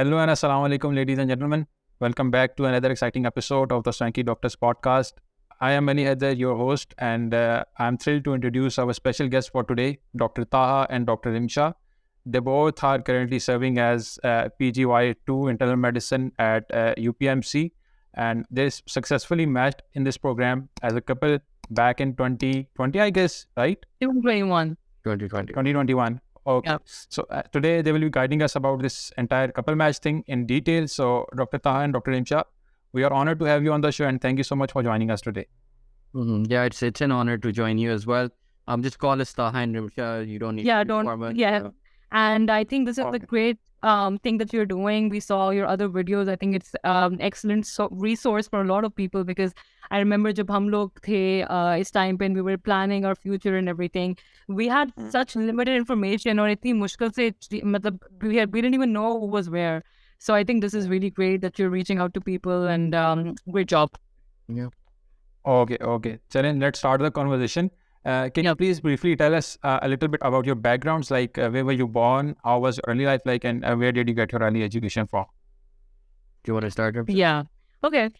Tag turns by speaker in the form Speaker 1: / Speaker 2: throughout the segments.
Speaker 1: Hello and assalamu alaikum, ladies and gentlemen. Welcome back to another exciting episode of the Swanky Doctors podcast. I am Mani Haider, your host, and I'm thrilled to introduce our special guests for today, Dr. Taha and Dr. Rimsha. They both are currently serving as PGY2 internal medicine at UPMC, and they successfully matched in this program as a couple back in 2020, I guess, right?
Speaker 2: 2021.
Speaker 1: 2021. Okay.
Speaker 2: Yeah.
Speaker 1: So today they will be guiding us about this entire couple match thing in detail. So Dr. Taha and Dr. Rimsha, we are honored to have you on the show and thank you so much for joining us today.
Speaker 3: Yeah, it's an honor to join you as well. Just call us Taha and Rimsha. You don't need to be formal.
Speaker 2: And I think this is a great thing that you're doing. We saw your other videos. I think it's excellent resource for a lot of people, because I remember jab hum log the is time when we were planning our future and everything, we had such limited information, or itni mushkil se matlab we didn't even know who was where. So I think this is really great that you're reaching out to people, and great job.
Speaker 3: Yeah.
Speaker 1: Okay. Chalen, let's start the conversation. Can you please briefly tell us a little bit about your backgrounds, like where were you born, how was your early life like, and where did you get your early education from?
Speaker 3: Do you want to start? Rimsha?
Speaker 2: Yeah. Okay.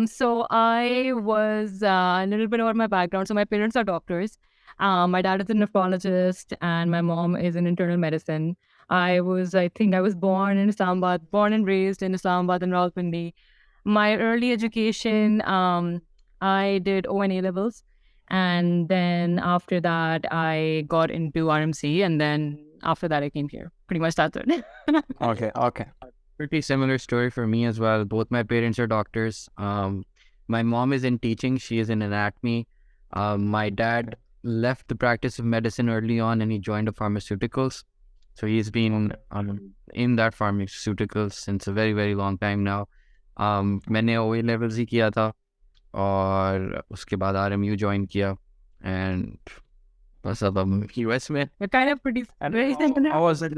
Speaker 2: So I was a little bit about my background. So my parents are doctors. My dad is a nephrologist and my mom is in internal medicine. I think I was born in Islamabad, born and raised in Islamabad and Rawalpindi. My early education, I did O&A levels. And then after that, I got into RMC. And then after that, I came here. Pretty much that's it.
Speaker 1: Okay.
Speaker 3: Pretty similar story for me as well. Both my parents are doctors. My mom is in teaching. She is in anatomy. My dad left the practice of medicine early on and he joined the pharmaceuticals. So he's been in that pharmaceuticals since a very, very long time now. मैंने OA levels ही किया था और उसके बाद RMU join किया and बस अब हम US में.
Speaker 2: You're kind of pretty.
Speaker 1: How was it?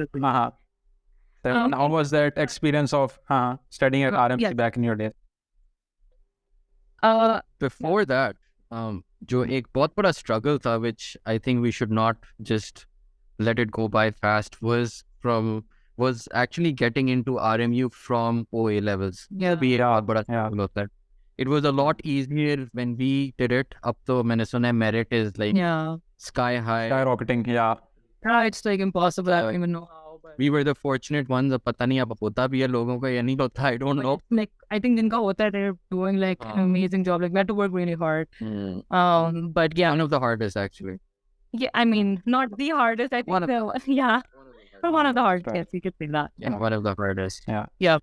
Speaker 1: How was that experience of studying at RMC back in your day?
Speaker 3: Before that, जो एक बहुत बड़ा struggle था, which I think we should not just let it go by fast, was actually getting into RMU from OA levels. It was a lot easier when we did it. Up to Minnesota merit is like sky high,
Speaker 1: skyrocketing.
Speaker 2: It's like impossible. I don't even know how. But
Speaker 3: we were the fortunate ones. अब पता नहीं अब होता भी है लोगों का या नहीं होता. I don't know.
Speaker 2: Like I think जिनका होता है, they're doing like an amazing job. Like we had to work really hard. But yeah,
Speaker 3: one of the hardest actually.
Speaker 2: Yeah, I mean not the hardest. I think one of the hardest. Yes, you could say that.
Speaker 3: Yeah, one of the hardest.
Speaker 2: Yeah.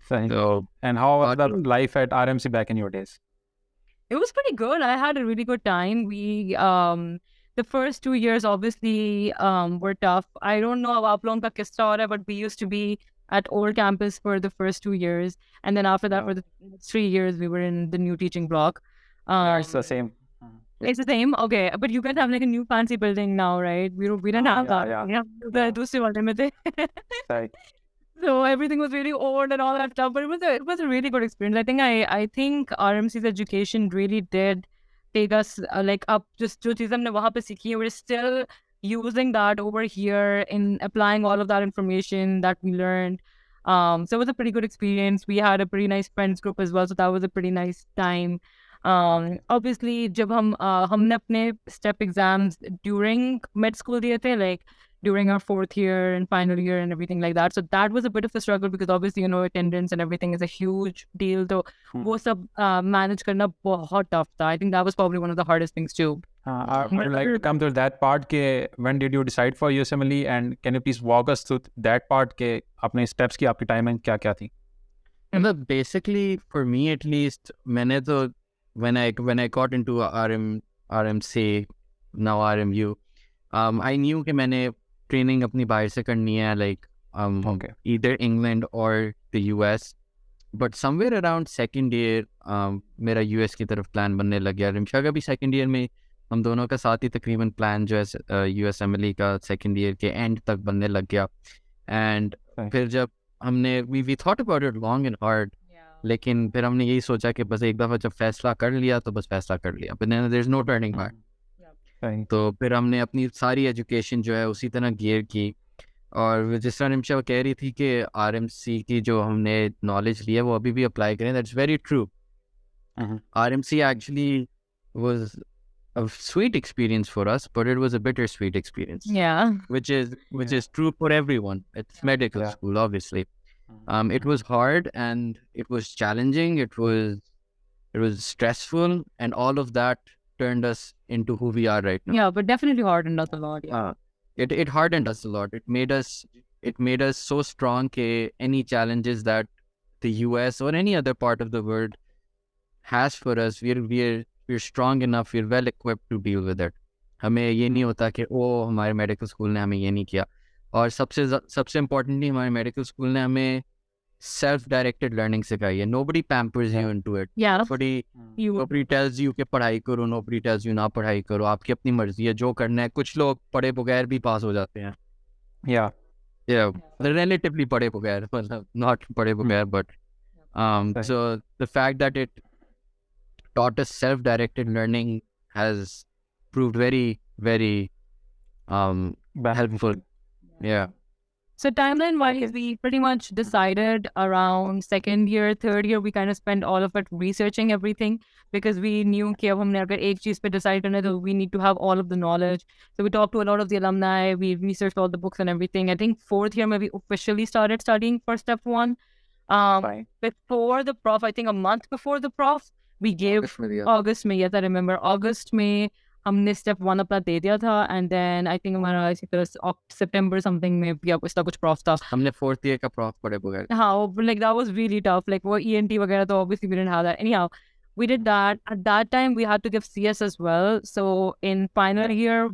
Speaker 1: So, and how was the life at RMC back in your days?
Speaker 2: It was pretty good. I had a really good time. We the first 2 years obviously were tough. I don't know how long ka kissa ho raha hai, but we used to be at old campus for the first 2 years, and then after that for the 3 years we were in the new teaching block.
Speaker 1: It's the same.
Speaker 2: It's the same. Okay, but you guys have like a new fancy building now, right? We didn't have that. Yeah. The dusre wale mein the.
Speaker 1: Right.
Speaker 2: So everything was really old and all that stuff, but it was a really good experience. I think RMC's education really did take us like up. Just जो चीज़ हमने वहाँ पे सीखी, we're still using that over here in applying all of that information that we learned. So it was a pretty good experience. We had a pretty nice friends group as well, so that was a pretty nice time. Obviously, जब हमने अपने step exams during med school दिए थे, like during our 4th year and final year and everything like that. So that was a bit of a struggle because obviously, attendance and everything is a huge deal. So वो सब manage करना बहुत tough था. I think that was probably one of the hardest things too.
Speaker 1: I would like to come to that part. When did you decide for USMLE, and can you please walk us through that part? अपने steps की आपकी timing क्या थी?
Speaker 3: And basically, for me at least, मैंने तो when I got into RMC, now RMU, I knew कि मैंने training अपनी बाहर से करनी है, like either England or the US. But somewhere around second year, मेरा US की तरफ plan बनने लग गया. रिमशा का भी second year में हम दोनों का साथ ही तकरीबन plan जो है USMLE का second year के end तक बनने लग गया. And फिर जब हमने we thought about it long and hard. लेकिन फिर हमने यही सोचा कि बस एक दफ़ा जब फैसला कर लिया तो बस फैसला कर लिया. But then there's no turning back. तो फिर हमने अपनी सारी एजुकेशन जो है उसी तरह गियर की. और जिस तरह रिमशा कह रही थी कि RMC की जो हमने नॉलेज ली है वो अभी भी अप्लाई करें, that's very true. RMC actually was a sweet experience for us, but it was a bittersweet experience.
Speaker 2: Yeah.
Speaker 3: Which is true for everyone. It's medical
Speaker 1: Yeah.
Speaker 3: school, obviously. It was hard and it was challenging. It was stressful, and all of that turned us into who we are right now.
Speaker 2: Yeah, but definitely hardened us a lot. Yeah.
Speaker 3: It hardened us a lot. It made us so strong that any challenges that the US or any other part of the world has for us, we're strong enough, we're well equipped to deal with it. हमें ये नहीं होता कि ओ हमारे medical school ने हमें ये नहीं किया. और सबसे इम्पोर्टेंटली हमारे मेडिकल स्कूल ने हमें सेल्फ डायरेक्टेड लर्निंग सिखाई है. Nobody pampers you into it.
Speaker 2: Yeah.
Speaker 3: Nobody tells you कि पढ़ाई करो, nobody tells you ना पढ़ाई करो, आपकी अपनी मर्जी है जो करना है. कुछ लोग पढ़े बगैर भी पास हो जाते हैं. Yeah, relatively पढ़े बगैर, मतलब not पढ़े बगैर, but so the fact that it taught us self-directed learning has proved very, very helpful. Yeah.
Speaker 2: So timeline-wise, we pretty much decided around second year, third year, we kind of spent all of it researching everything because we knew कि अब हमने अगर एक चीज़ पे decide करना है तो we need to have all of the knowledge. So we talked to a lot of the alumni, we researched all the books and everything. I think fourth year maybe officially started studying for step one. Before the prof, I think a month before the prof, we gave August में, yes I remember, August में हमने step one अपना दे दिया था, and then I think हमारा इसी तरह September something में या कुछ prof था.
Speaker 3: हमने fourth year का prof पढ़े बगैर.
Speaker 2: हाँ, like that was really tough. Like वो ENT वगैरह तो obviously we didn't have that. Anyhow, we did that. At that time, we had to give CS as well. So in final year,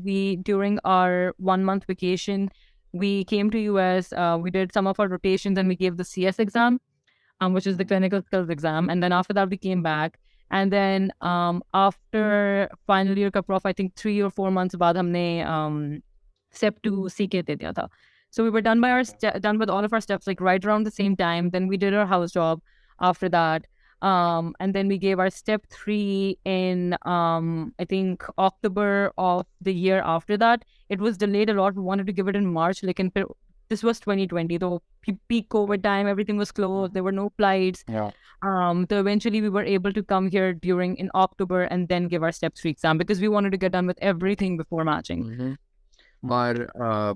Speaker 2: during our 1 month vacation, we came to US. We did some of our rotations and we gave the CS exam, which is the clinical skills exam. And then after that, we came back. And then after final year ka prof, I think 3 or 4 months बाद हमने step 2 CK दे दिया था. So we were done with all of our steps like right around the same time. Then we did our house job after that. And then we gave our step 3 in I think October of the year after that. It was delayed a lot. We wanted to give it in March. Like this was 2020, though peak COVID time, everything was closed. There were no flights.
Speaker 1: Yeah.
Speaker 2: So eventually we were able to come here in October and then give our step 3 exam because we wanted to get done with everything before matching.
Speaker 3: Mm-hmm.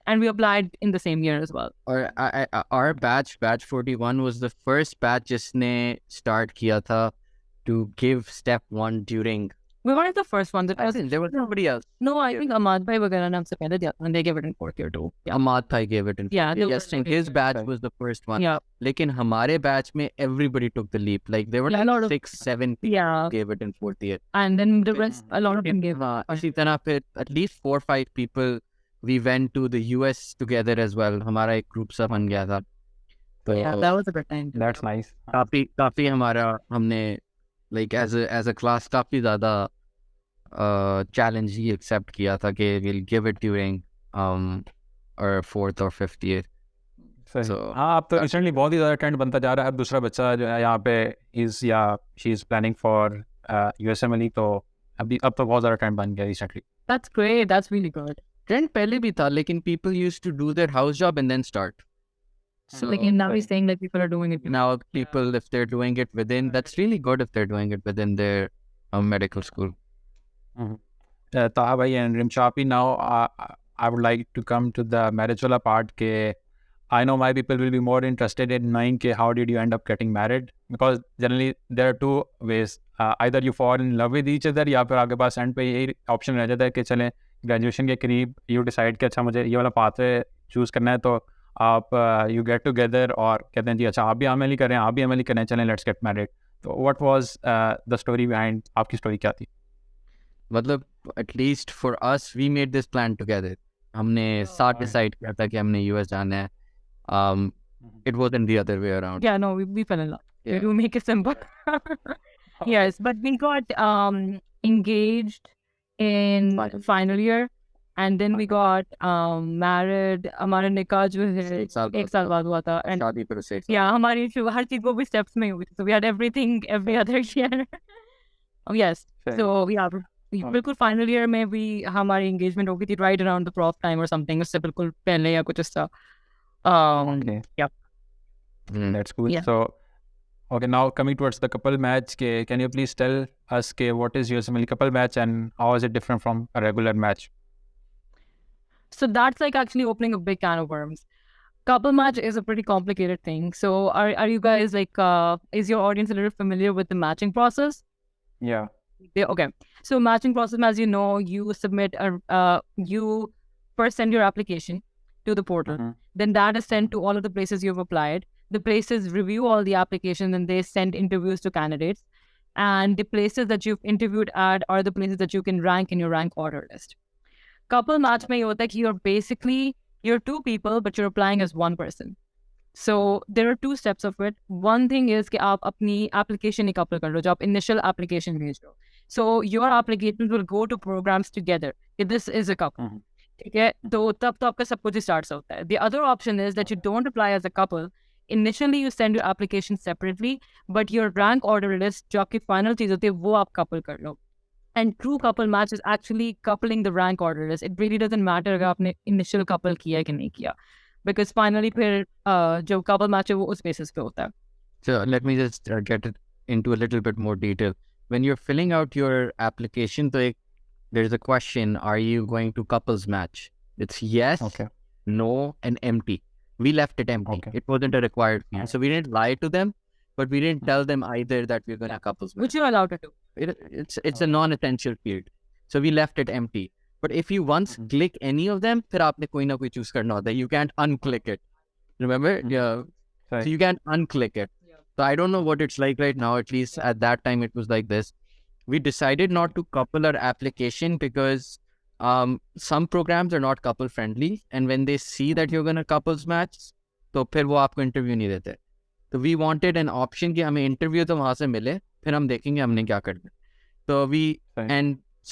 Speaker 2: And we applied in the same year as well.
Speaker 3: Our batch 41 was the first batch जिसने start किया था to give step 1 during.
Speaker 2: We weren't the first one.
Speaker 3: I think there was nobody else.
Speaker 2: No, I think Ahmad Bhai वगैरह ने हमसे पहले दिया and they gave it in fourth year too.
Speaker 3: Yeah. Ahmad Bhai gave it in.
Speaker 2: Yeah.
Speaker 3: Yes, his batch was the first one.
Speaker 2: Yeah.
Speaker 3: लेकिन हमारे batch में everybody took the leap. Like there were like 6-7 people gave it in fourth year.
Speaker 2: And then the rest, a lot of them gave.
Speaker 3: इसी तरह फिर at least 4-5 people. We went to the US together as well. हमारा एक group सा बन गया था.
Speaker 2: So yeah, that was a good time.
Speaker 1: That's nice.
Speaker 3: काफी हमारा हमने like as a class काफी ज़्यादा challenge ही accept किया था कि we'll give it during our 4th or 5th year.
Speaker 1: So हाँ, अब तो recently बहुत ही ज़्यादा trend बनता जा रहा है. अब दूसरा बच्चा जो है यहाँ पे she is planning for USMLE, तो अब तो बहुत ज़्यादा trend बन गया recently.
Speaker 2: That's great. That's really good.
Speaker 3: Trend पहले भी था, लेकिन people used to do their house job and then start.
Speaker 2: So like now he's saying that people are doing it.
Speaker 3: Now people, if they're doing it within, that's really good if they're doing it within their medical school.
Speaker 1: Taha bhai and Rimsha, now I would like to come to the marriage wala part. Ke I know my people will be more interested in knowing ke how did you end up getting married, because generally there are two ways. Either you fall in love with each other या फिर आपके पास and पे यही option रह जाता है कि चलें ग्रेजुएशन के करीब यू डिसाइड कि अच्छा मुझे ये वाला पाथवे चूज़ करना है, तो आप यू गेट टुगेदर और कहते हैं जी अच्छा आप भी एमएलई करें, आप भी एमएलई करें, चलें लेट्स गेट मैरिड. तो what was the story behind, आपकी स्टोरी क्या थी?
Speaker 3: मतलब at least for us we made this plan together. हमने साथ डिसाइड किया था कि हमने यूएस जाना है. It wasn't the other way around.
Speaker 2: Yeah, no, we fell in love. Yeah. We make it simple. Yes, but we got engaged in final year, and then we got married. हमारा निकाह जो है 1 साल बाद हुआ था. And
Speaker 3: शादी पर 6 साल.
Speaker 2: Yeah, हमारी हर चीज़ वो भी steps में हुई थी. So we had everything every other year. Oh yes. So yeah, बिल्कुल फाइनल ईयर में भी हमारी एंगेजमेंट हो गई थी right around the prof time और समथिंग, उससे बिल्कुल पहले या कुछ ऐसा.
Speaker 1: Okay.
Speaker 2: Yeah.
Speaker 1: That's cool.
Speaker 2: Yeah.
Speaker 1: So, okay, now coming towards the couple match, can you please tell us what is USMLE couple match and how is it different from a regular match?
Speaker 2: So that's like actually opening a big can of worms. Couple match is a pretty complicated thing. So are you guys like, is your audience a little familiar with the matching process?
Speaker 1: Yeah.
Speaker 2: Okay. So matching process, as you know, you submit you first send your application to the portal.
Speaker 1: Mhm.
Speaker 2: Then that is sent to all of the places you've applied. The places review all the applications and they send interviews to candidates. And the places that you've interviewed at are the places that you can rank in your rank order list. Couple match mein ye hota hai ki you're two people, but you're applying as one person. So there are two steps of it. One thing is कि आप अपनी application couple कर लो, जो आप initial application भेज लो. So your applications will go to programs together. This is a couple.
Speaker 1: Mhm.
Speaker 2: ठीक है, तो तब तो आपका सब कुछ starts होता है. The other option is that you don't apply as a couple. Initially you send your application separately, but your rank order list जो आपकी final चीज होती है वो आप couple कर लो. And true couple match is actually coupling the rank order list. It really doesn't matter अगर आपने initial couple किया कि नहीं किया. Because finally फिर जो couple match है वो उस basis पे होता है.
Speaker 3: So let me just get it into a little bit more detail. When you're filling out your application, there's a question, are you going to couples match? It's yes,
Speaker 1: Okay.
Speaker 3: no, and empty. We left it empty.
Speaker 1: Okay.
Speaker 3: It wasn't a required field. So we didn't lie to them, but we didn't tell them either that we're going to couples match.
Speaker 2: Which you're allowed to do.
Speaker 3: It's a non-essential field. So we left it empty. But if you once click any of them, फिर आपने कोई ना कोई choose करना होता है. You can't unclick it. Remember? Yeah.
Speaker 1: Right.
Speaker 3: So you can't unclick it. So I don't know what it's like right now. At least at that time, it was like this. We decided not to couple our application because some programs are not couple friendly. And when they see that you're going to couples match, तो फिर वो आपको interview नहीं देते. So we wanted an option कि हमें interview तो वहाँ से मिले, फिर हम देखेंगे हमने क्या करना. So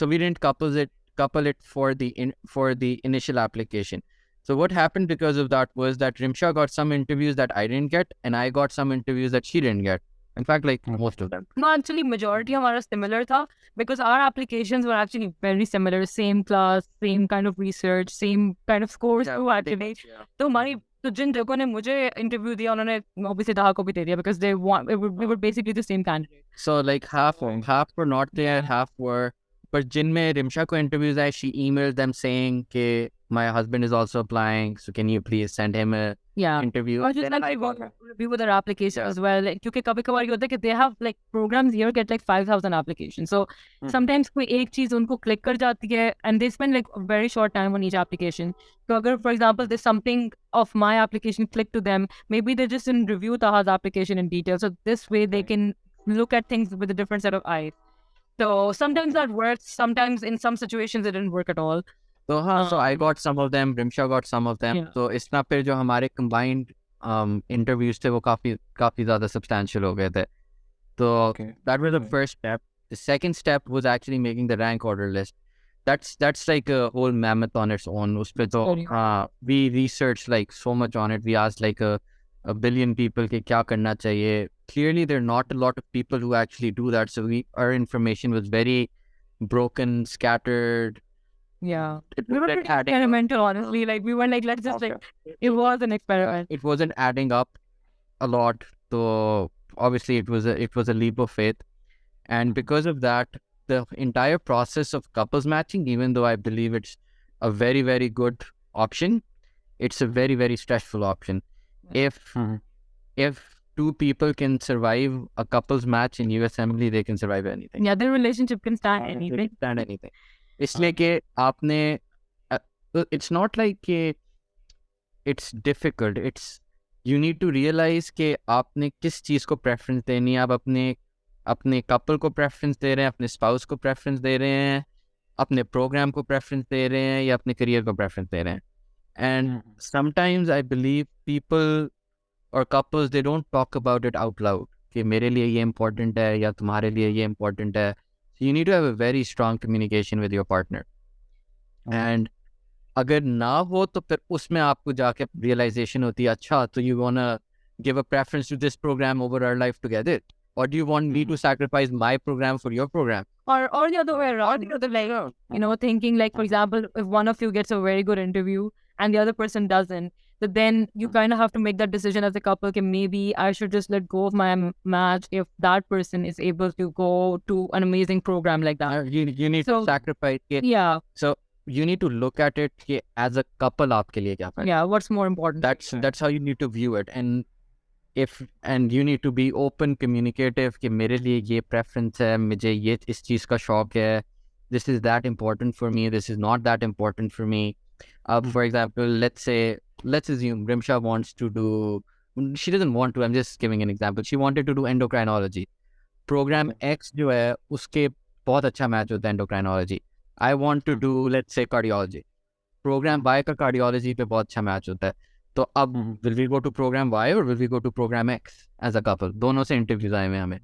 Speaker 3: we didn't couple it for the initial application. So what happened because of that was that Rimsha got some interviews that I didn't get, and I got some interviews that she didn't get. In fact, like most of them.
Speaker 2: No, actually majority हमारा similar था because our applications were actually very similar. Same class, same kind of research, same kind of scores too actually. तो हमारी तो जिन लोगों ने मुझे interview दिया उन्होंने obviously Taha को भी दे दिया because we were basically the same candidate.
Speaker 3: So like half were not there, half were. But जिनमें Rimsha को interviews आए, she emailed them saying कि my husband is also applying, so can you please send him a interview?
Speaker 2: Or just like review with their application as well. Like, क्योंकि कभी-कभार ये होता है कि they have like programs here get like 5,000 applications. So sometimes कोई एक चीज उनको click कर जाती है and they spend like a very short time on each application. So अगर for example there's something of my application click to them, maybe they just didn't review Taha's application in detail. So this way they can look at things with a different set of eyes. So sometimes that works. Sometimes in some situations it didn't work at all.
Speaker 3: So I got some of them. Rimsha got some of them. So इस तरह फिर जो हमारे combined interviews थे वो काफी ज़्यादा substantial हो गए थे. So that was the first step. The second step was actually making the rank order list. That's like a whole mammoth on its own. उस पे तो we researched like so much on it. We asked like a billion people कि क्या करना चाहिए. Clearly, there are not a lot of people who actually do that. So our information was very broken, scattered.
Speaker 2: Yeah. We were pretty experimental, honestly. Like, we were like, let's just like, it was an experiment.
Speaker 3: It wasn't adding up a lot. So obviously, it was a leap of faith. And because of that, the entire process of couples matching, even though I believe it's a very, very good option, it's a very, very stressful option. If two people can survive a couples match in USMLE, they can survive anything.
Speaker 2: Yeah, their relationship can stand anything.
Speaker 3: Stand anything. इसलिए कि आपने, it's not like कि it's difficult. It's you need to realize कि आपने किस चीज़ को preference देनी है. आप अपने couple को preference दे रहे हैं, अपने spouse को preference दे रहे हैं, अपने program को preference दे रहे हैं या अपने career को preference दे रहे हैं. And sometimes I believe people or couples, they don't talk about it out loud कि मेरे लिए ये important है या तुम्हारे लिए ये important है. So you need to have a very strong communication with your partner. And अगर ना हो तो फिर उसमें आपको जाके realization होती है, अच्छा तो you wanna give a preference to this program over our life together. or do you want me to sacrifice my program for your program?
Speaker 2: Or the other way around, thinking like, for example, if one of you gets a very good interview and the other person doesn't, so then you kind of have to make that decision as a couple, okay, maybe I should just let go of my match if that person is able to go to an amazing program like that.
Speaker 3: You need to sacrifice it.
Speaker 2: Yeah.
Speaker 3: So you need to look at it as a couple aapke liye kya fayda.
Speaker 2: Yeah, what's more important?
Speaker 3: That's how you need to view it. And you need to be open, communicative कि मेरे लिए ये preference है, मुझे ये इस चीज़ का शौक है, this is that important for me, this is not that important for me. For example, let's assume Rimsha wants to do, she doesn't want to, I'm just giving an example, she wanted to do endocrinology. Program X जो है उसके बहुत अच्छा match होता है endocrinology. I want to do, let's say, cardiology. Program Y का cardiology पे बहुत अच्छा मैच होता है. तो अब will we go to program Y or will we go to program X as a couple? दोनों से interviews आए हुए हमें.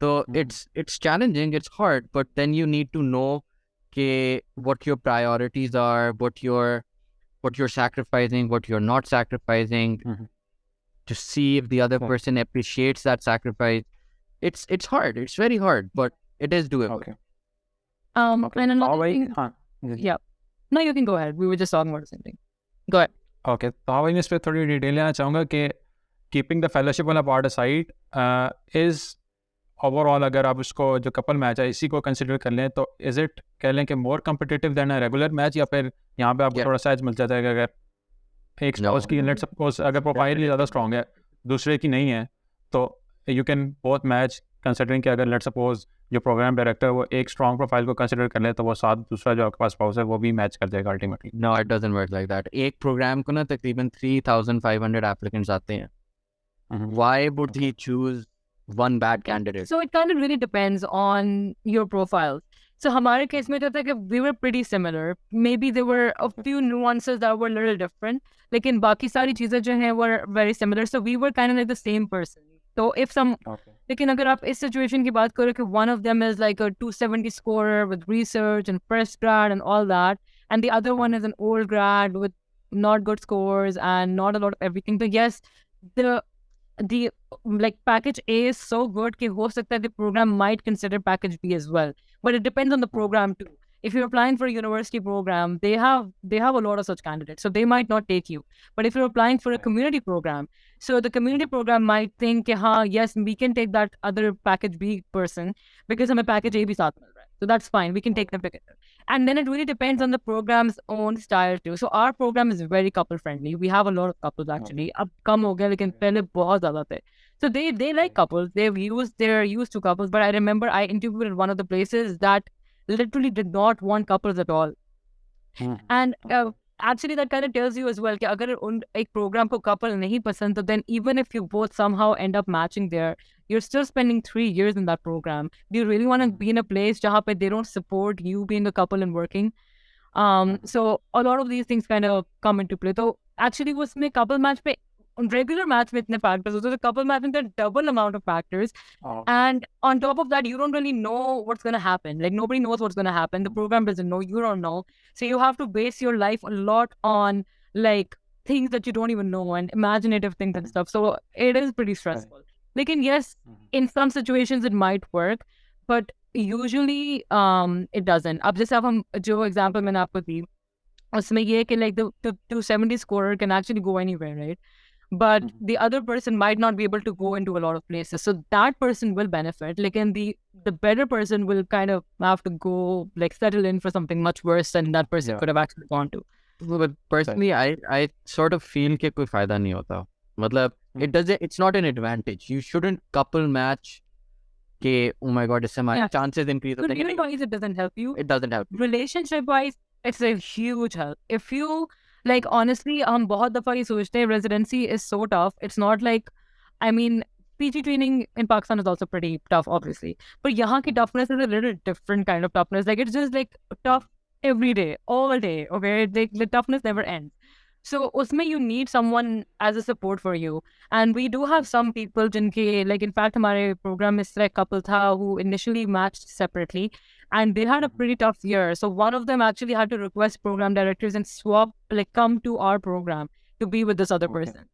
Speaker 3: तो it's challenging, it's hard, but then you need to know कि what your priorities are, what you're sacrificing, what you're not sacrificing, to see if the other person appreciates that sacrifice. It's hard, it's very hard, but it is doable.
Speaker 1: Okay.
Speaker 2: And another thing, yeah. No, you can go ahead. We were just talking about the same thing. Go ahead.
Speaker 1: Okay, तो हाँ भाई मैं इस पर थोड़ी detail लेना चाहूँगा कि कीपिंग द फेलोशिप वाला पार्ट असाइड इज़ ओवरऑल अगर आप उसको जो कपल मैच है इसी को कंसिडर कर लें तो इज़ इट कह लें कि more competitive than a regular match, या फिर यहाँ पे आपको थोड़ा सा एज मिल जाता है कि अगर एक स्पाउस की लेट्स सपोज अगर प्रोफाइल ज़्यादा स्ट्रॉन्ग है दूसरे की नहीं है तो you can both match considering कि अगर लेट्स सपोज जो प्रोग्राम डायरेक्टर वो एक स्ट्रॉन्ग प्रोफाइल को कंसिडर कर ले तो वो साथ दूसरा जो आपके पास स्पाउस है वो भी मैच कर जाएगा ultimately.
Speaker 3: No, it doesn't work like that. एक प्रोग्राम को ना तकरीबन 3,500 applicants आते हैं. Why would he choose one bad candidate?
Speaker 2: So it kind of really depends on your profile. So हमारे केस में तो था कि we were pretty similar. Maybe there were a few nuances that were a little different. लेकिन बाकी सारी चीज़ें जो हैं were very similar. So we were kind of like the same person. So if some, लेकिन अगर आप इस situation की बात करो कि one of them is like a 270 scorer with research and fresh grad and all that, and the other one is an old grad with not good scores and not a lot of everything. So yes, the like package A is so good कि हो सकता है the program might consider package B as well, but it depends on the program too. If you're applying for a university program, they have a lot of such candidates, so they might not take you. But if you're applying for a community program, so the community program might think, yes, we can take that other package B person because हमें package A भी साथ मिल रहा है. So that's fine. We can take them together. And then it really depends on the program's own style too. So our program is very couple friendly. We have a lot of couples actually. अब कम हो गया लेकिन पहले बहुत ज़्यादा थे. So they like couples. They're used to couples. But I remember I interviewed at one of the places that literally did not want couples at all. And actually that kind of tells you as well कि अगर एक program को couple नहीं पसंद तो then even if you both somehow end up matching there, you're still spending 3 years in that program. Do you really want to be in a place जहाँ पे they don't support you being a couple and working? So a lot of these things kind of come into play. So actually उसमें couple match पे regular match में इतने factors होते हैं, तो couple match में there are double amount of factors. And on top of that, you don't really know what's going to happen. Like nobody knows what's going to happen. The program doesn't know. You don't know. So you have to base your life a lot on like things that you don't even know and imaginative things and stuff. So it is pretty stressful. Like yes, in some situations it might work, but usually it doesn't. अब जैसे अब हम जो example मैंने आपको दी, उसमें ये है कि like the 270 scorer can actually go anywhere, right? But the other person might not be able to go into a lot of places. So that person will benefit. Like, and the better person will kind of have to go, like, settle in for something much worse than that person could have actually gone to.
Speaker 3: But personally, I sort of feel कि कोई फायदा नहीं होता. मतलब, it's not an advantage. You shouldn't couple match कि, oh my God, इससे हमारे chances increase.
Speaker 2: So relationship-wise, it doesn't help you.
Speaker 3: It doesn't help you.
Speaker 2: Relationship-wise, it's a huge help. If you... Like, honestly, हम बहुत दफ़ा ये सोचते हैं residency is so tough. It's not like, I mean, PG training in Pakistan is also pretty tough, obviously. But यहाँ की toughness is a little different kind of toughness. Like, it's just like tough every day, all day, okay? The toughness never ends. So, उसमें you need someone as a support for you. And we do have some people जिनके, like, in fact, हमारे program में एक couple था who initially matched separately. And they had a pretty tough year. So one of them actually had to request program directors and swap, like come to our program to be with this other person.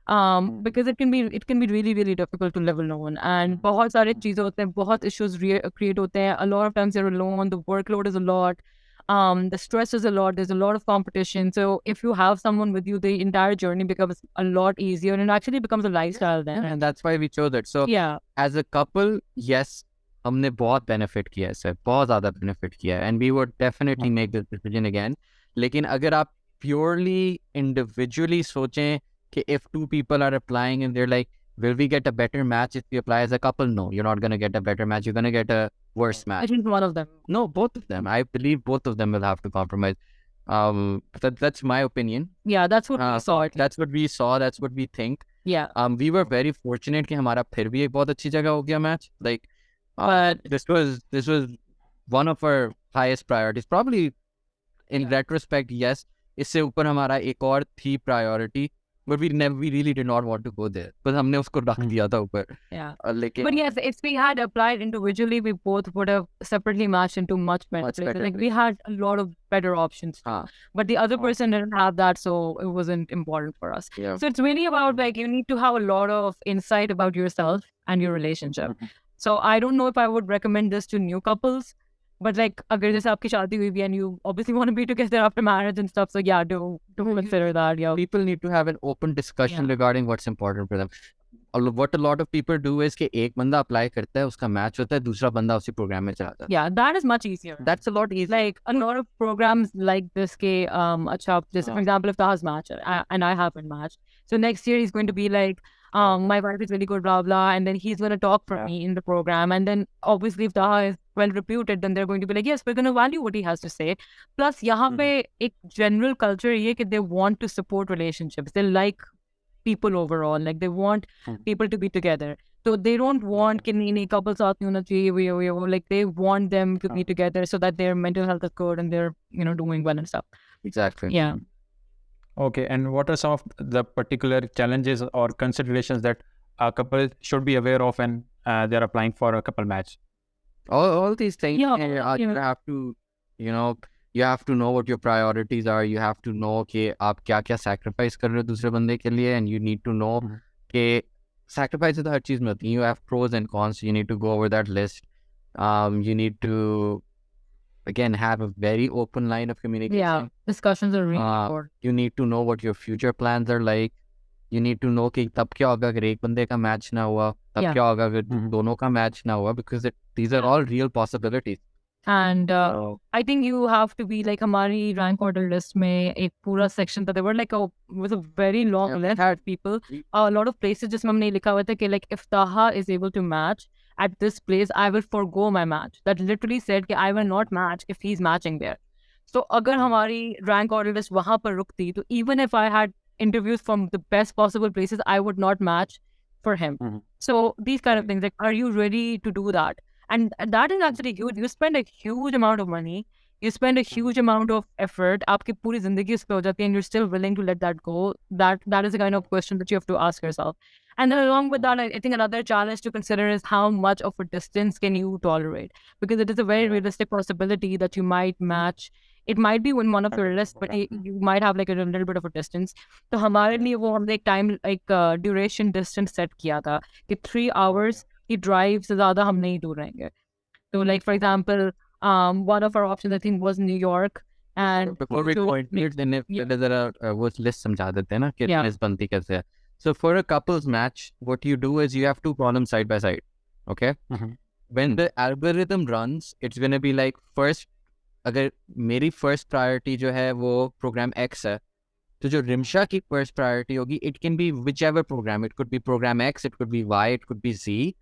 Speaker 2: Because it can be really really difficult to live alone, and बहुत सारे चीजें होते हैं, बहुत issues create होते हैं. A lot of times you're alone, the workload is a lot, the stress is a lot, there's a lot of competition. So if you have someone with you, the entire journey becomes a lot easier, and it actually becomes a lifestyle then.
Speaker 3: And that's why we chose it. So
Speaker 2: Yeah.
Speaker 3: as a couple, yes, हमने बहुत benefit किया है sir, बहुत ज़्यादा benefit किया है, and we would definitely make this decision again. लेकिन अगर आप purely individually सोचें कि if two people are applying and they're like, will we get a better match if we apply as a couple? No, you're not going to get a better match. You're going to get a worse
Speaker 2: I
Speaker 3: match.
Speaker 2: think one of them.
Speaker 3: No, both of them. I believe both of them will have to compromise. That's my opinion.
Speaker 2: Yeah, that's what we saw.
Speaker 3: That's what we saw. That's what we think.
Speaker 2: Yeah.
Speaker 3: We were very fortunate कि हमारा फिर भी एक बहुत अच्छी जगह हो गया match. Like,
Speaker 2: But
Speaker 3: this was one of our highest priorities. Probably in retrospect, yes. इससे ऊपर हमारा एक और थी priority. But we really did not want to go there. But हमने उसको रख दिया था ऊपर.
Speaker 2: yeah.
Speaker 3: लेकिन
Speaker 2: But yes, if we had applied individually, we both would have separately matched into much better
Speaker 3: Much
Speaker 2: places.
Speaker 3: better
Speaker 2: Like we had a lot of better options.
Speaker 3: हाँ,
Speaker 2: But the other person didn't have that, so it wasn't important for us.
Speaker 3: yeah.
Speaker 2: So it's really about like you need to have a lot of insight about yourself and your relationship. So I don't know if I would recommend this to new couples, but like अगर जैसे आपकी शादी हुई भी and you obviously want to be together after marriage and stuff, so yeah, do consider that. Yeah.
Speaker 3: People need to have an open discussion
Speaker 2: Yeah.
Speaker 3: regarding what's important for them. What a lot of people do is कि एक बंदा apply करता है, उसका match होता है, दूसरा बंदा उसी program में चला जाता है.
Speaker 2: Yeah, that is much easier.
Speaker 3: That's a lot easier.
Speaker 2: Like a lot of programs like this ke acha, just for example, if Taha's match and I haven't matched, so next year he's going to be like my wife is really good, blah blah, and then he's going to talk for me in the program, and then obviously if Taha is well reputed, then they're going to be like, yes, we're going to value what he has to say. Plus यहाँ पे एक general culture ये कि they want to support relationships, they like people overall, like they want people to be together. So they don't want कि नहीं couple साथ नहीं होना चाहिए, like they want them to be together so that their mental health is good and they're doing well and stuff.
Speaker 3: Exactly.
Speaker 2: Yeah.
Speaker 1: Okay, and what are some of the particular challenges or considerations that a couple should be aware of when they're applying for a couple match?
Speaker 3: All these things.
Speaker 2: Yeah,
Speaker 3: and,
Speaker 2: yeah.
Speaker 3: you have to, you have to know what your priorities are. You have to know कि आप क्या क्या sacrifice कर रहे हो दूसरे बंदे के लिए, and you need to know कि sacrifice तो हर चीज में होती है. You have pros and cons. You need to go over that list. You need to again have a very open line of communication.
Speaker 2: Yeah, discussions are really important.
Speaker 3: You need to know what your future plans are like. You need to know कि तब क्या होगा अगर एक बंदे का match ना हुआ, तब
Speaker 2: Yeah.
Speaker 3: क्या होगा अगर दोनों का match ना हुआ, because these are all real possibilities.
Speaker 2: And I think you have to be like हमारी rank order list में एक पूरा section था. There were like was a very long
Speaker 3: Yeah.
Speaker 2: list of people. A lot of places जिसमें हमने लिखा हुआ था कि like if Taha is able to match at this place, I will forgo my match. That literally said कि I will not match if he's matching there. So अगर हमारी rank order list वहाँ पर रुकती, तो even if I had interviews from the best possible places, I would not match for him. So these kind of things, like, are you ready to do that? And that is actually huge. You spend a huge amount of money, you spend a huge amount of effort, आपकी पूरी जिंदगी उस पे हो जाती है, and you're still willing to let that go. That is the kind of question that you have to ask yourself. And then along with that, I think another challenge to consider is how much of a distance can you tolerate? Because it is a very realistic possibility that you might match. It might be in one of your lists, but you might have like a little bit of a distance. तो हमारे लिए वो हमने एक time like duration distance set किया था कि 3 hours की drive से ज़्यादा हम नहीं दूर रहेंगे. So like for example, one of our options I think was New York. And
Speaker 3: Before we go into it, then if there are वो list समझा देते हैं ना कि list बनती कैसे है. So for a couples match, what you do is you have two columns side by side. Okay. When the algorithm runs, it's going to be like first. अगर मेरी first priority जो है वो program X है, तो जो रिमशा की first priority होगी, it can be whichever program. It could be program X, it could be Y, it could be Z.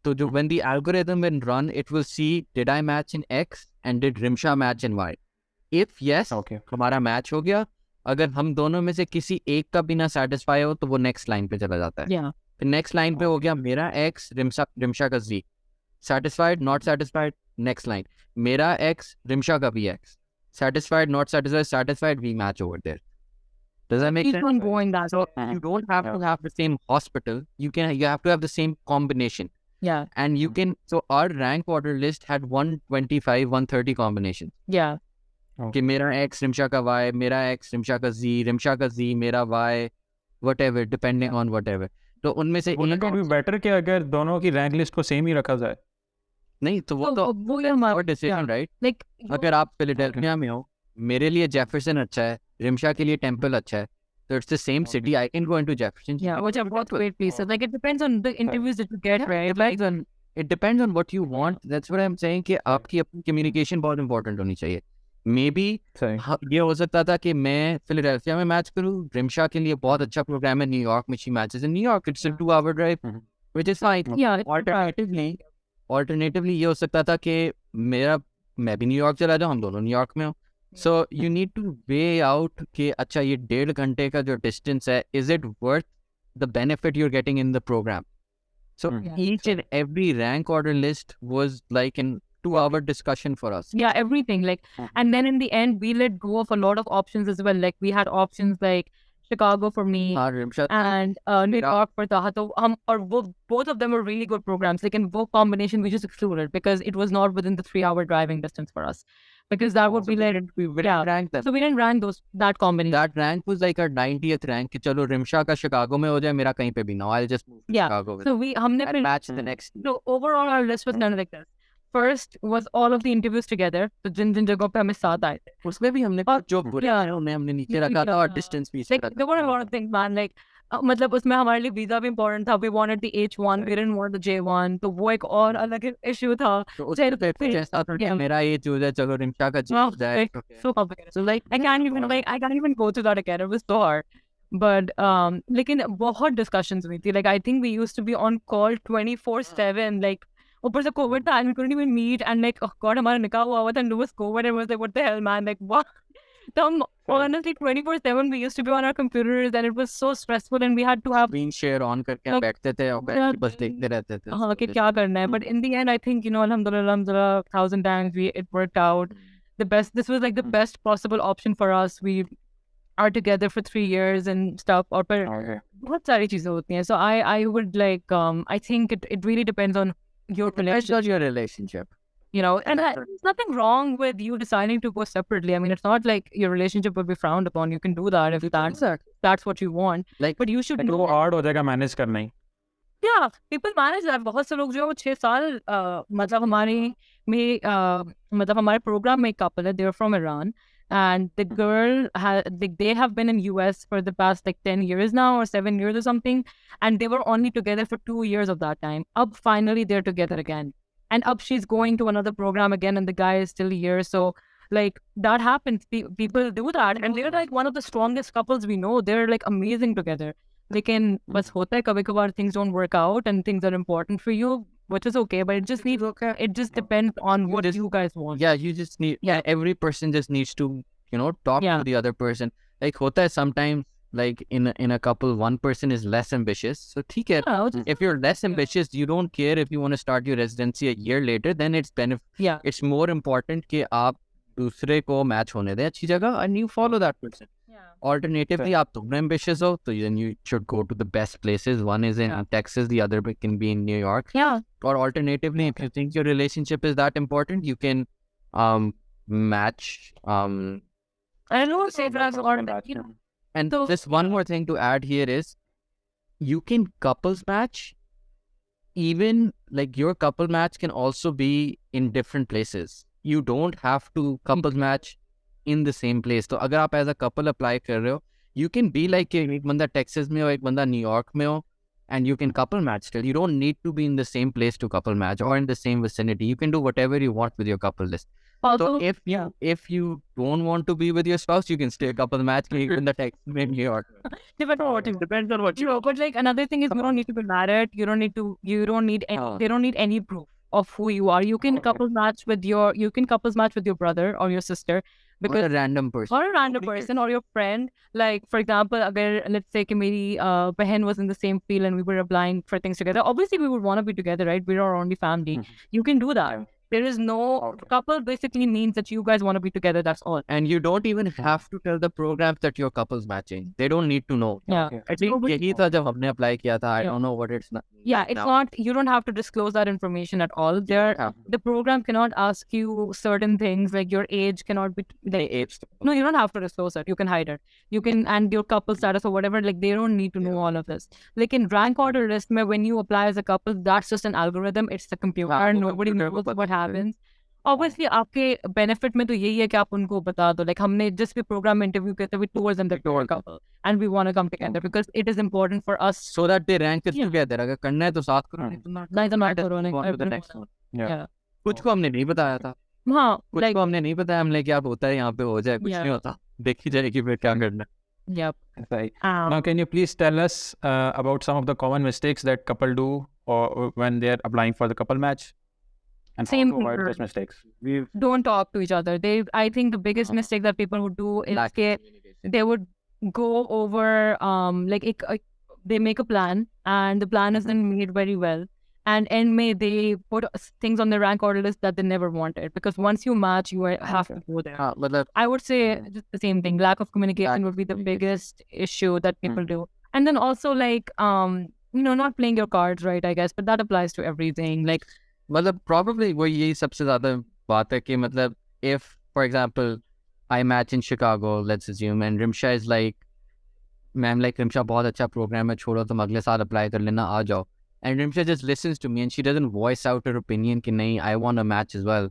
Speaker 3: तो जो when the algorithm will run, it will see did I match in X and did Rimsha match in Y. If yes, हमारा match हो गया. अगर हम दोनों में से किसी एक का भी ना satisfy हो, तो वो next line पे चला जाता है.
Speaker 2: Yeah.
Speaker 3: फिर next line पे हो गया मेरा X, रिमशा का Z. Satisfied, not satisfied, next line. मेरा X, रिमशा का भी X. Satisfied, not satisfied, satisfied, we match over there. Does that make
Speaker 2: keep
Speaker 3: sense?
Speaker 2: on going that way.
Speaker 3: You don't have to have the same hospital. You have to have the same combination.
Speaker 2: Yeah.
Speaker 3: And you can, so our rank order list had 125, 130 combinations.
Speaker 2: Yeah.
Speaker 3: कि मेरा X, Rimsha का Y, मेरा X, Rimsha का Z, Rimsha का Z, मेरा Y. whatever, depending on whatever. तो उनमें से
Speaker 1: Wouldn't it be better कि अगर दोनों की रैंक लिस्ट को सेम ही रखा जाए?
Speaker 3: नहीं तो वो तो
Speaker 2: वो हमारा
Speaker 3: डिसीजन राइट.
Speaker 2: like
Speaker 3: अगर आप फिलाडेल्फिया में हो, मेरे लिए जेफरसन अच्छा है, रिम्शा के लिए टेम्पल अच्छा है, so it's the same city, I can go into Jefferson.
Speaker 2: yeah, which are both great places. Like it depends on the interviews that you get, right? Like
Speaker 3: It depends on what you want. That's what I'm saying कि आपकी अपनी communication बहुत important होनी चाहिए. Maybe ये हो सकता था कि मैं फिलाडेल्फिया में मैच करूँ, रिम्शा के लिए बहुत अच्छा प्रोग्राम है न्यूयॉर्क में, she matches in New York, it's a 2-hour drive, which is fine.
Speaker 2: yeah,
Speaker 3: Alternatively ये हो सकता था कि मैं भी न्यूयॉर्क चला जाऊँ, हम दोनों न्यूयॉर्क में हो. So you need to weigh out कि अच्छा ये 1.5 घंटे का जो distance है, is it worth the benefit you're getting in the program? So each and every rank order list was like an 2-hour discussion for us.
Speaker 2: yeah, everything like, and then in the end we let go of a lot of options as well. Like we had options like Chicago for me
Speaker 3: Rimsha,
Speaker 2: and New York for Taha. So both of them were really good programs. Like in both combination we just excluded because it was not within the 3-hour driving distance for us. Because that would be like
Speaker 3: rank them.
Speaker 2: So we didn't rank that combination.
Speaker 3: That rank was like our 90th rank कि चलो रिम्शा का Chicago में हो जाए, मेरा कहीं पे भी ना हो, I'll just move to Chicago with
Speaker 2: So हमने
Speaker 3: and match the next.
Speaker 2: So overall our list was kind of like this. First was all of the interviews together. तो जिन जगहों पे हमें साथ आए थे,
Speaker 3: उसमें भी हमने जो बुरे हैं उन्हें हमने नीचे रखा था और distance भी
Speaker 2: like there were a lot of things, man. Like मतलब उसमें हमारे लिए वीजा भी इम्पोर्टेंट था. We wanted the H1, we didn't want the J1. तो वो एक और अलग इशू था.
Speaker 3: तो उससे जैसा था मेरा ये जो है चलो रिम्शा का जीत जाए.
Speaker 2: So complicated. So like I can't even go through that again. It was so hard. But लेकिन बहुत discussions हुई थी. Like I think we used to be on call 24/7. Like ऊपर से COVID था and we couldn't even meet. And like oh God हमारा निकाह हुआ था and it was COVID and it was like what the hell man, like what. Honestly 24/7 we used to be on our computers and it was so stressful and we had to have
Speaker 3: screen share on करके बैठते थे और बस देखते रहते थे
Speaker 2: हाँ कि क्या करना है. But in the end I think alhamdulillah 1,000 times it worked out the best. This was like the best possible option for us. We are together for 3 years and stuff और पर बहुत सारी चीजें होती हैं. So I would like I think it really depends on your
Speaker 3: relationship.
Speaker 2: You know, and there's nothing wrong with you deciding to go separately. I mean, it's not like your relationship will be frowned upon. You can do that if that's what you want.
Speaker 3: Like,
Speaker 2: but you should.
Speaker 1: वो hard हो जाएगा manage करना ही.
Speaker 2: Yeah, people manage that. बहुत से लोग जो है वो 6 साल मतलब हमारे में मतलब हमारे program में एक couple है. They're from Iran. And the girl they have been in US for the past like 10 years now or 7 years or something. And they were only together for 2 years of that time. Up finally they're together again. And up she's going to another program again and the guy is still here. So like that happens. People do that. And they're like one of the strongest couples we know. They're like amazing together. लेकिन बस होता है कभी कभार things don't work out and things are important for you, which is okay, but it just depends on what you guys want.
Speaker 3: Yeah, you just need, every person just needs to, talk to the other person. Like होता है sometimes, like in a couple, one person is less ambitious. So ठीक है, if you're less ambitious, you don't care if you want to start your residency a year later, then it's more important कि आप दूसरे को match होने दें अच्छी जगह and you follow that person. Alternatively, आप तुम ambitious हो, so then you should go to the best places. One is in Texas, the other can be in New York.
Speaker 2: Yeah.
Speaker 3: Or alternatively, if you think your relationship is that important, you can match.
Speaker 2: I don't say that.
Speaker 3: And so, just one more thing to add here is, you can couples match. Even like your couple match can also be in different places. You don't have to couple match in the same place. So अगर आप as a couple apply कर रहे हो, you can be like एक बंदा Texas में हो, एक बंदा New York में हो, and you can couple match still. You don't need to be in the same place to couple match or in the same vicinity. You can do whatever you want with your couple list.
Speaker 2: Also,
Speaker 3: so if you don't want to be with your spouse, you can stay couple match in the Texas in New York.
Speaker 2: Depends on what you know. But like another thing is you don't need to be married. They don't need any proof of who you are. You can couples match with your brother or your sister. Because
Speaker 3: or a random person.
Speaker 2: Or your friend. Like, for example, let's say कि मेरी बहन was in the same field and we were applying for things together. Obviously, we would want to be together, right? We're our only family. You can do that. There is no couple. Basically means that you guys want to be together. That's all.
Speaker 3: And you don't even have to tell the programs that your couple's matching. They don't need to know.
Speaker 2: Yeah.
Speaker 3: I think यही था जब हमने apply किया था. I
Speaker 2: Yeah.
Speaker 3: don't know what it's not.
Speaker 2: Yeah, it's not. You don't have to disclose that information at all. The program cannot ask you certain things like your age cannot be. No, you don't have to disclose it. You can hide it. You can, and your couple status or whatever. Like they don't need to know all of this. Like in rank order list, when you apply as a couple, that's just an algorithm. It's the computer. Nobody knows what happens. Obviously, आपके benefit में तो यही है कि आप उनको बता दो. Like हमने जिस भी program interview किया था, we told them that we're a couple and we want to come together because it is important for us.
Speaker 3: So that they rank it together. अगर करना है तो साथ करो, नहीं तो ना
Speaker 2: नहीं तो ना करो, नहीं.
Speaker 3: Go on to the next one.
Speaker 2: Yeah.
Speaker 3: कुछ को हमने नहीं बताया था.
Speaker 2: हाँ,
Speaker 3: कुछ को हमने नहीं बताया हमने क्या होता है यहाँ पे हो जाए कुछ नहीं होता. देखी जाएगी फिर क्या करना.
Speaker 2: Yep.
Speaker 1: Right. Now, can you please tell us about some of the common mistakes that couple do or when they're applying for the couple match? And
Speaker 2: Same
Speaker 1: how to avoid those mistakes?
Speaker 2: Don't talk to each other. I think the biggest mistake that people would do is they would go over they make a plan and the plan is then made very well and they put things on the rank order list that they never wanted because once you match you have to go there. I would say just the same thing. Lack of communication would be the biggest issue that people do. And then also not playing your cards right, I guess, but that applies to everything. Like
Speaker 3: मतलब probably वो यही सबसे ज़्यादा बात है कि मतलब if for example I match in Chicago, let's assume, and Rimsha is like, ma'am like Rimsha बहुत अच्छा program है, छोड़ो तुम अगले साल apply कर लेना, आ जाओ. And Rimsha just listens to me and she doesn't voice out her opinion कि नहीं, I want a match as well.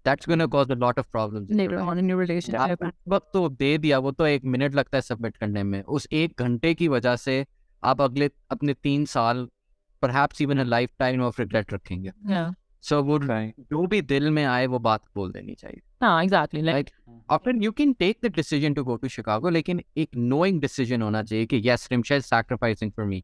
Speaker 3: That's going to cause a lot of problems.
Speaker 2: Later on in your relationship.
Speaker 3: वक्त तो दे दिया, वो तो 1 minute लगता है submit करने में. उस 1 घंटे की वजह से आप अगले अपने 3 साल perhaps even a lifetime of regret रखेंगे.
Speaker 2: Yeah.
Speaker 3: So वो जो भी दिल में आए वो बात बोल देनी चाहिए.
Speaker 2: हाँ, exactly. Like
Speaker 3: often you can take the decision to go to Chicago, लेकिन एक knowing decision होना चाहिए कि yes, Rimsha is sacrificing for me.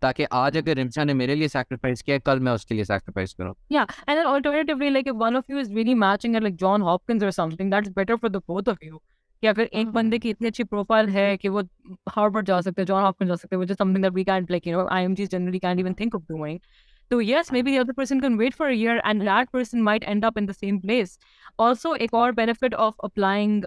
Speaker 3: ताकि आज अगर रिम्शा ने मेरे लिए sacrifice किया, कल मैं उसके लिए sacrifice करूँ.
Speaker 2: Yeah, and then alternatively, like if one of you is really matching at like John Hopkins or something, that's better for the both of you. कि अगर एक बंदे की इतनी अच्छी प्रोफाइल है कि वो हार्वर्ड जा सकते हैं, जॉन हॉपकिंस जा सकते हैं, which is something that we can't IMGs generally can't even think of doing. So yes, maybe the other person can wait for a year and that person might end up in the same place. Also, a core benefit of applying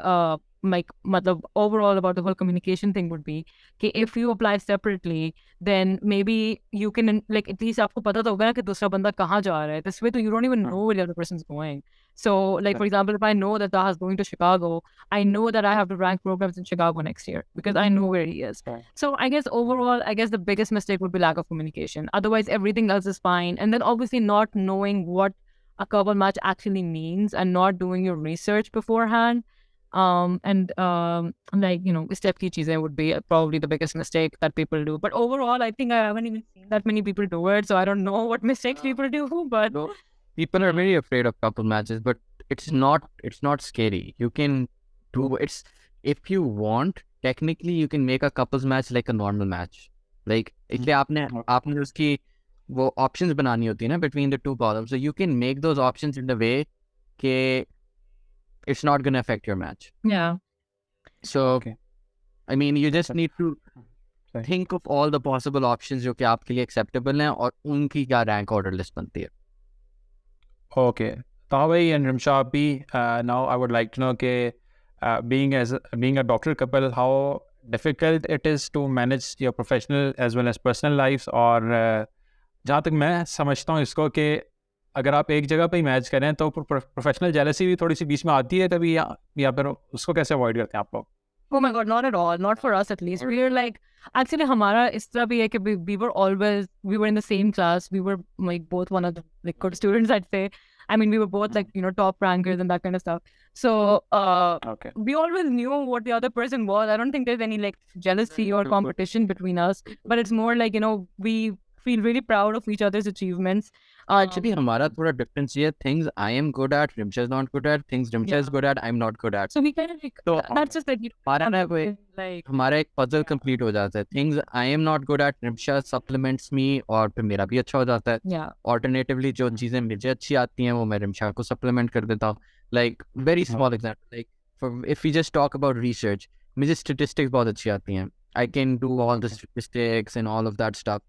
Speaker 2: overall about the whole communication thing would be कि if you apply separately, then maybe you can at least आपको पता तो होगा ना कि दूसरा बंदा कहाँ जा रहा है. This way, you don't even know where the other person's going. So, for example, if I know that Taha is going to Chicago, I know that I have to rank programs in Chicago next year because I know where he is. So, I guess overall, the biggest mistake would be lack of communication. Otherwise, everything else is fine. And then obviously not knowing what a couple match actually means and not doing your research beforehand. Step key cheesein would be probably the biggest mistake that people do. But overall, I think I haven't even seen that many people do it. So, I don't know what mistakes people do, but...
Speaker 3: People are very afraid of couple matches, but it's not scary. You can do it's if you want, technically you can make a couples match like a normal match. Like इसलिए आपने उसकी वो options बनानी होती है ना between the two columns. So you can make those options in the way कि it's not going to affect your match.
Speaker 2: Yeah.
Speaker 3: So I mean you just need to think of all the possible options जो कि आपके लिए acceptable हैं और उनकी क्या rank order list बनती है.
Speaker 1: Okay, Taha and Rimsha, now I would like to know being a doctor couple, how difficult it is to manage your professional as well as personal lives. और जहाँ तक मैं समझता हूँ इसको कि अगर आप एक जगह पे ही मैच करें तो प्रोफेशनल जेलसी भी थोड़ी सी बीच में आती है कभी या फिर उसको कैसे अवॉइड करते हैं आप लोग?
Speaker 2: Oh my God, not at all. Not for us at least. We are actually हमारा इस तरह भी है कि we were in the same class. We were both one of the good students, I'd say. I mean, we were both top rankers and that kind of stuff. So we always knew what the other person was. I don't think there's any jealousy or competition between us. But it's more we feel really proud of each other's achievements.
Speaker 3: Actually, हमारा थोड़ा difference है. Things I am good at, Rimsha is not good at. Things Rimsha is good at, I'm not good at.
Speaker 2: So we kind of that's just
Speaker 3: हमारा एक puzzle complete हो जाता है. Things I am not good at, Rimsha supplements me और फिर मेरा भी अच्छा हो जाता है.
Speaker 2: Yeah.
Speaker 3: Alternatively, जो चीजें मुझे अच्छी आती हैं वो मैं Rimsha को supplement कर देता हूँ. Like very small example. If we just talk about research, मुझे statistics बहुत अच्छी आती हैं. I can do all the statistics and all of that stuff.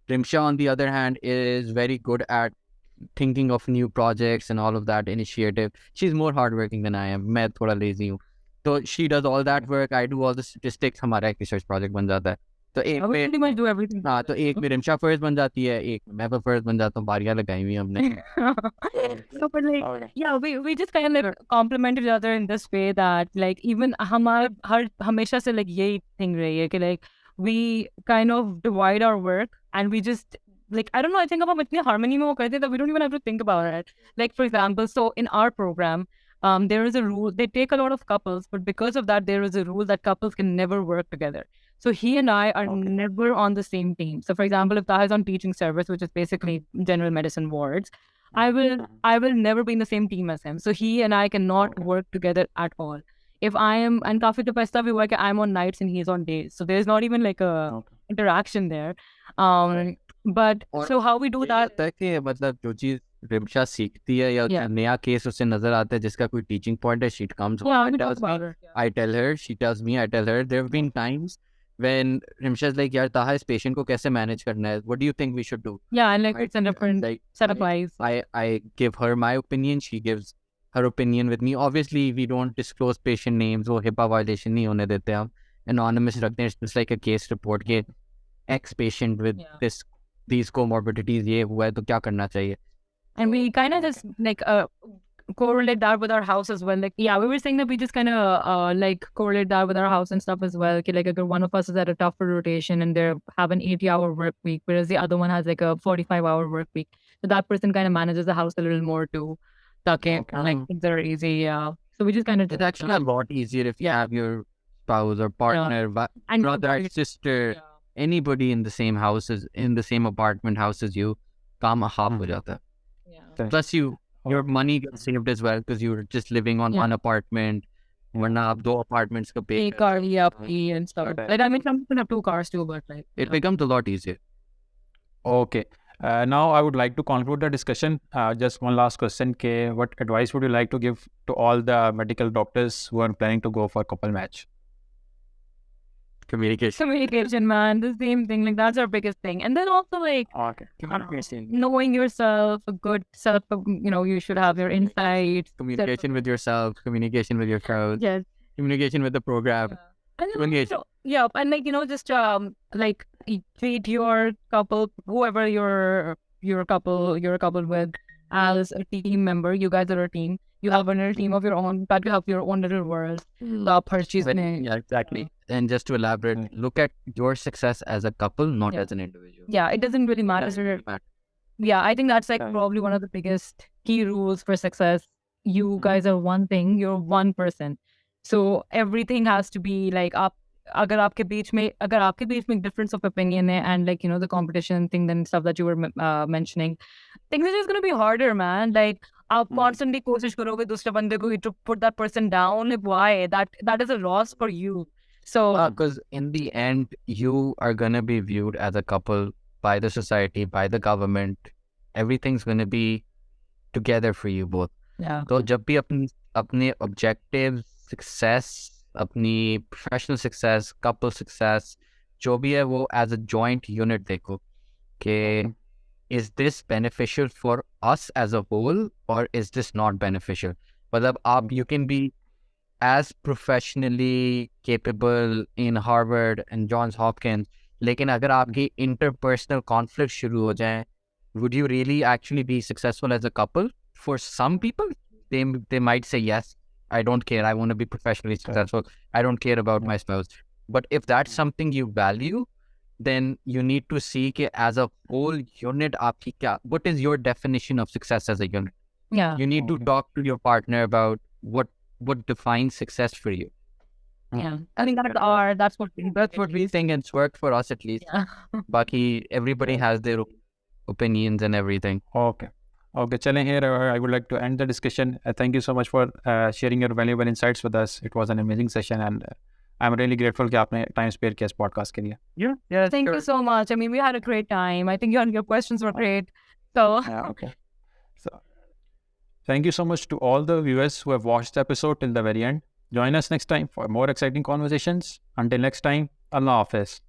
Speaker 3: Rimsha, on the other hand, is very good at thinking of new projects and all of that initiative. She's more hardworking than I am. मैं थोड़ा lazy हूँ. So she does all that work. I do all the statistics. हमारा एक research project बन जाता है. तो एक
Speaker 2: we pretty much do everything.
Speaker 3: हाँ, तो एक में रिमशा फर्स्ट बन जाती है, एक मैं पर फर्स्ट बन जाता हूँ. बारियां लगाई हुई हमने.
Speaker 2: So, but like, yeah, we just kind of like compliment each other in this way that like even हमार हर हमेशा से like यही thing रही है कि like we kind of divide our work and we just like I don't know, I think about इतनी harmony में वो करते हैं that we don't even have to think about it. Like for example, so in our program, there is a rule. They take a lot of couples, but because of that, there is a rule that couples can never work together. So he and I are never on the same team. So for example, if Taha is on teaching service, which is basically general medicine wards, I will never be in the same team as him. So he and I cannot work together at all. If I am, and काफी तो पैसा भी हुआ कि I'm on nights and he's on days. So there's not even like a interaction there. But so how we do that?
Speaker 3: कि मतलब जो चीज रिमशा सीखती है या नया केस उससे नजर आता है जिसका कोई टीचिंग पॉइंट है, she comes I tell her, she tells me, I tell her. There have been times when Rimsha is like, यार Taha, इस patient को कैसे manage करना है? What do you think we should do?
Speaker 2: Yeah, and like it's a different set of eyes.
Speaker 3: I give her my opinion, she gives her opinion with me. Obviously, we don't disclose patient names. वो HIPAA violation नहीं होने देते हम. Anonymous रखते हैं. It's just like a case report के ex patient with these comorbidities ये हुआ है तो क्या करना चाहिए?
Speaker 2: And we kind of just like correlate that with our house as well. Like, yeah, we were saying that we just kind of like correlate that with our house and stuff as well. Okay, like one of us is at a tougher rotation and they have an 80-hour work week, whereas the other one has like a 45-hour work week. So that person kind of manages the house a little more too. Okay, like things are easy. Yeah. So we just kind of.
Speaker 3: It's actually a lot easier if you have your spouse or partner, brother, sister, anybody in the same houses, in the same apartment house as you. काम half हो जाता है.
Speaker 2: Yeah.
Speaker 3: Plus your money gets saved as well because you're just living on one apartment. वरना आप दो apartments का pay
Speaker 2: car and stuff. Like I mean, some people have 2 cars too, but like
Speaker 3: it becomes a lot easier.
Speaker 1: Okay. Now I would like to conclude the discussion. Just one last question. What advice would you like to give to all the medical doctors who are planning to go for couple match?
Speaker 2: Communication, man. The same thing. Like that's our biggest thing. And then also like knowing yourself, a good self. You should have your insights.
Speaker 3: Communication with yourself. Communication with your crowd.
Speaker 2: Yes.
Speaker 3: Communication with the program.
Speaker 2: Yeah. And and like just like treat your couple, whoever you're a couple with, as a team member. You guys are a team. You have another team of your own, but you have your own little world.
Speaker 3: Yeah, exactly. And just to elaborate, look at your success as a couple, not as an individual.
Speaker 2: Yeah, it doesn't really matter. Yeah, I think that's like probably one of the biggest key rules for success. You guys are one thing. You're one person. So everything has to be like up. अगर आपके बीच में difference of opinion है and like the competition thing and stuff that you were mentioning, things are just gonna be harder, man. Like आप constantly कोशिश करोगे दूसरे बंदे को to put that person down. Why? That is a loss for you. So
Speaker 3: because in the end you are gonna be viewed as a couple by the society, by the government. Everything's gonna be together for you both.
Speaker 2: Yeah.
Speaker 3: तो जब भी अपने objectives, success, अपनी professional success, couple success, जो भी है वो as a joint unit देखो कि is this beneficial for us as a whole or is this not beneficial? मतलब you can be as professionally capable in Harvard and Johns Hopkins, लेकिन अगर आपकी interpersonal conflicts शुरू हो जाएं, would you really actually be successful as a couple? For some people, they might say yes. I don't care. I want to be professionally successful. I don't care about my spouse. But if that's something you value, then you need to see कि as a whole unit, what is your definition of success as a unit?
Speaker 2: Yeah.
Speaker 3: You need to talk to your partner about what defines success for you.
Speaker 2: Yeah. I think that's what
Speaker 3: we think, and it's worked for us at least.
Speaker 2: Yeah.
Speaker 3: Baki, everybody has their opinions and everything.
Speaker 1: Okay. Chale here, I would like to end the discussion. Thank you so much for sharing your valuable insights with us. It was an amazing session, and I'm really grateful that you time spare किया इस podcast के लिए.
Speaker 3: Yeah.
Speaker 2: Thank you so much. I mean, we had a great time. I think your questions were great. So
Speaker 1: okay. So thank you so much to all the viewers who have watched the episode till the very end. Join us next time for more exciting conversations. Until next time, Allah Hafiz.